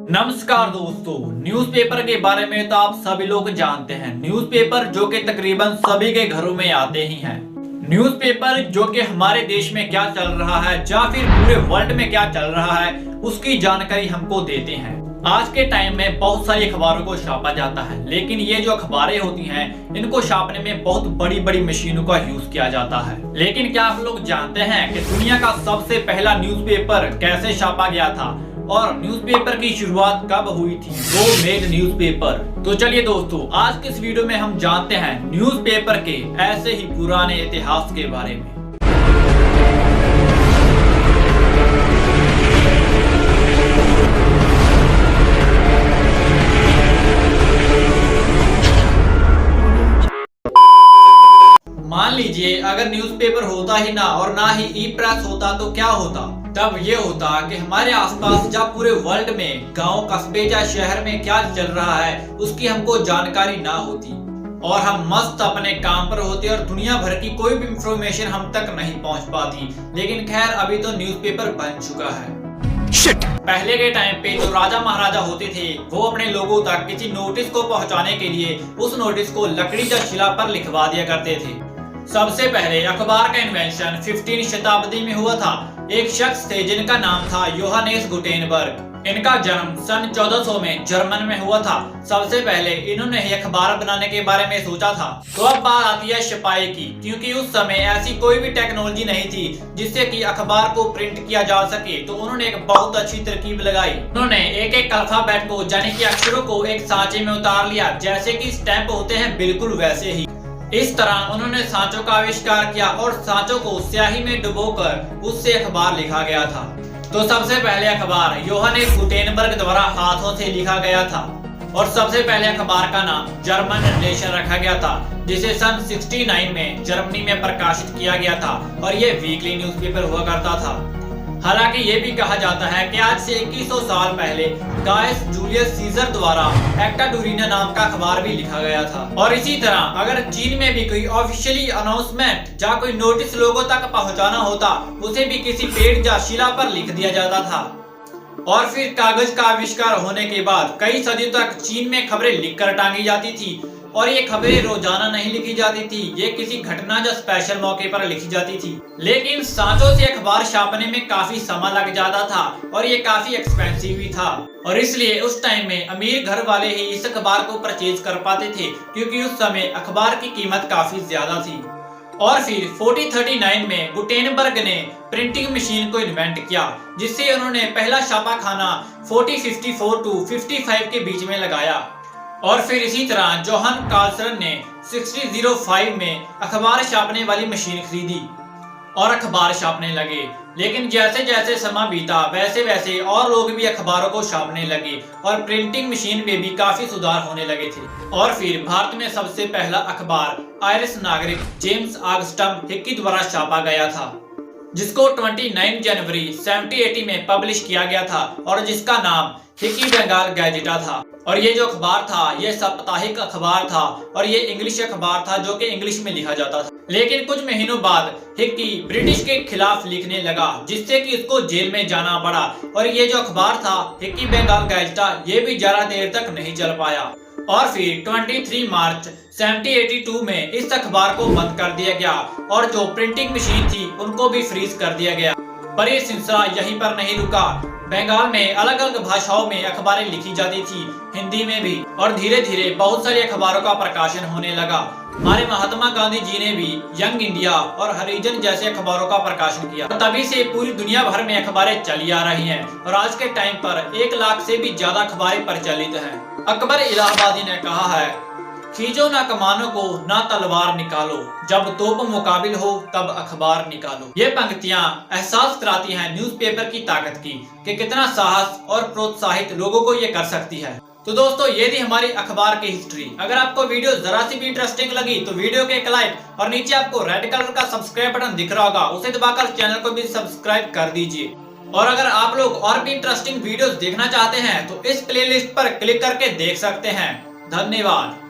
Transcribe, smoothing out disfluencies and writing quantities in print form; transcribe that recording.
नमस्कार दोस्तों, न्यूज़पेपर के बारे में तो आप सभी लोग जानते हैं। न्यूज़पेपर जो कि तकरीबन सभी के घरों में आते ही हैं। न्यूज़पेपर जो कि हमारे देश में क्या चल रहा है या फिर पूरे वर्ल्ड में क्या चल रहा है उसकी जानकारी हमको देते हैं। आज के टाइम में बहुत सारी अखबारों को छापा जाता है, लेकिन ये जो अखबारें होती हैं इनको छापने में बहुत बड़ी बड़ी मशीनों का यूज किया जाता है। लेकिन क्या आप लोग जानते हैं कि दुनिया का सबसे पहला न्यूज़पेपर कैसे छापा गया था और न्यूज़पेपर की शुरुआत कब हुई थी? वो मेड न्यूज़पेपर। तो चलिए दोस्तों, आज के इस वीडियो में हम जानते हैं न्यूज़पेपर के ऐसे ही पुराने इतिहास के बारे में। मान लीजिए अगर न्यूज़पेपर होता ही ना और ना ही ई प्रेस होता तो क्या होता? तब ये होता कि हमारे आसपास या पूरे वर्ल्ड में गांव, कस्बे या शहर में क्या चल रहा है उसकी हमको जानकारी ना होती और हम मस्त अपने काम पर होते और दुनिया भर की कोई भी इंफॉर्मेशन हम तक नहीं पहुंच पाती। लेकिन खैर, अभी तो न्यूज़पेपर बन चुका है। पहले के टाइम पे जो राजा महाराजा होते थे वो अपने लोगों तक किसी नोटिस को पहुंचाने के लिए उस नोटिस को लकड़ी या शिला पर लिखवा दिया करते थे। सबसे पहले अखबार का इन्वेंशन 15वीं शताब्दी में हुआ था। एक शख्स थे जिनका नाम था योहानेस गुटेनबर्ग। इनका जन्म सन 1400 में जर्मन में हुआ था। सबसे पहले इन्होंने ही अखबार बनाने के बारे में सोचा था। तो अब बात आती है छपाई की, क्योंकि उस समय ऐसी कोई भी टेक्नोलॉजी नहीं थी जिससे कि अखबार को प्रिंट किया जा सके। तो उन्होंने एक बहुत अच्छी तरकीब लगाई। उन्होंने एक एक अल्फाबेट को यानी कि अक्षरों को एक सांचे में उतार लिया, जैसे कि स्टैंप होते हैं बिल्कुल वैसे ही। इस तरह उन्होंने सांचों का आविष्कार किया और सांचों को स्याही में डुबोकर उससे अखबार लिखा गया था। तो सबसे पहले अखबार योहानेस गुटेनबर्ग द्वारा हाथों से लिखा गया था और सबसे पहले अखबार का नाम जर्मन निर्देशन रखा गया था, जिसे सन 69 में जर्मनी में प्रकाशित किया गया था और ये वीकली न्यूज़पेपर हुआ करता था। हालांकि ये भी कहा जाता है कि आज से 2100 साल पहले गायस जूलियस सीजर द्वारा एक्टा डूरिना नाम का अखबार भी लिखा गया था। और इसी तरह अगर चीन में भी कोई ऑफिशियली अनाउंसमेंट या कोई नोटिस लोगों तक पहुंचाना होता, उसे भी किसी पेड़ या शिला पर लिख दिया जाता था। और फिर कागज का आविष्कार होने के बाद कई सदियों तक चीन में खबरें लिखकर टांगी जाती थी और ये खबरें रोजाना नहीं लिखी जाती थी, ये किसी घटना या स्पेशल मौके पर लिखी जाती थी। लेकिन सांचों से अखबार छापने में काफी समय लग जाता था और ये काफी एक्सपेंसिव भी था और इसलिए उस टाइम में अमीर घर वाले ही इस अखबार को परचेज कर पाते थे, क्योंकि उस समय अखबार की कीमत काफी ज्यादा थी। और फिर 1439 में गुटेनबर्ग ने प्रिंटिंग मशीन को इन्वेंट किया, जिससे उन्होंने पहला छापाखाना 1454 टू 55 के बीच में लगाया। और फिर इसी तरह जोहन कार्लसन ने 1605 में अखबार छापने वाली मशीन खरीदी और अखबार छापने लगे। लेकिन जैसे जैसे समय बीता वैसे वैसे और लोग भी अखबारों को छापने लगे और प्रिंटिंग मशीन में भी काफी सुधार होने लगे थे। और फिर भारत में सबसे पहला अखबार आयरिश नागरिक जेम्स ऑगस्टम हिक्की द्वारा छापा गया था, जिसको 29 जनवरी 1780 में पब्लिश किया गया था और जिसका नाम हिक्की बंगाल गैजेटा था। और ये जो अखबार था ये साप्ताहिक अखबार था और ये इंग्लिश अखबार था जो कि इंग्लिश में लिखा जाता था। लेकिन कुछ महीनों बाद हिक्की ब्रिटिश के खिलाफ लिखने लगा, जिससे कि उसको जेल में जाना पड़ा और ये जो अखबार था हिक्की बंगाल गैजेटा ये भी ज्यादा देर तक नहीं चल पाया। और फिर 23 मार्च 1782 में इस अखबार को बंद कर दिया गया और जो प्रिंटिंग मशीन थी उनको भी फ्रीज कर दिया गया। पर ये सिलसिला यहीं पर नहीं रुका। बंगाल में अलग अलग भाषाओं में अखबारें लिखी जाती थी, हिंदी में भी, और धीरे धीरे बहुत सारे अखबारों का प्रकाशन होने लगा। हमारे महात्मा गांधी जी ने भी यंग इंडिया और हरिजन जैसे अखबारों का प्रकाशन किया। तभी से पूरी दुनिया भर में अखबारें चली आ रही हैं और आज के टाइम पर 1 लाख से भी ज्यादा अखबारें प्रचलित हैं। अकबर इलाहाबादी ने कहा है, खींचो ना कमानों को ना तलवार निकालो, जब तोप मुकाबिल हो तब अखबार निकालो। ये पंक्तियां एहसास कराती हैं न्यूज़पेपर की ताकत की कि कितना साहस और प्रोत्साहित लोगों को ये कर सकती है। तो दोस्तों, ये थी हमारी अखबार की हिस्ट्री। अगर आपको वीडियो जरा सी भी इंटरेस्टिंग लगी तो वीडियो के एक लाइक और नीचे आपको रेड कलर का सब्सक्राइब बटन दिख रहा होगा, उसे दबाकर चैनल को भी सब्सक्राइब कर दीजिए। और अगर आप लोग और भी इंटरेस्टिंग वीडियोस देखना चाहते हैं तो इस प्लेलिस्ट पर क्लिक करके देख सकते हैं। धन्यवाद।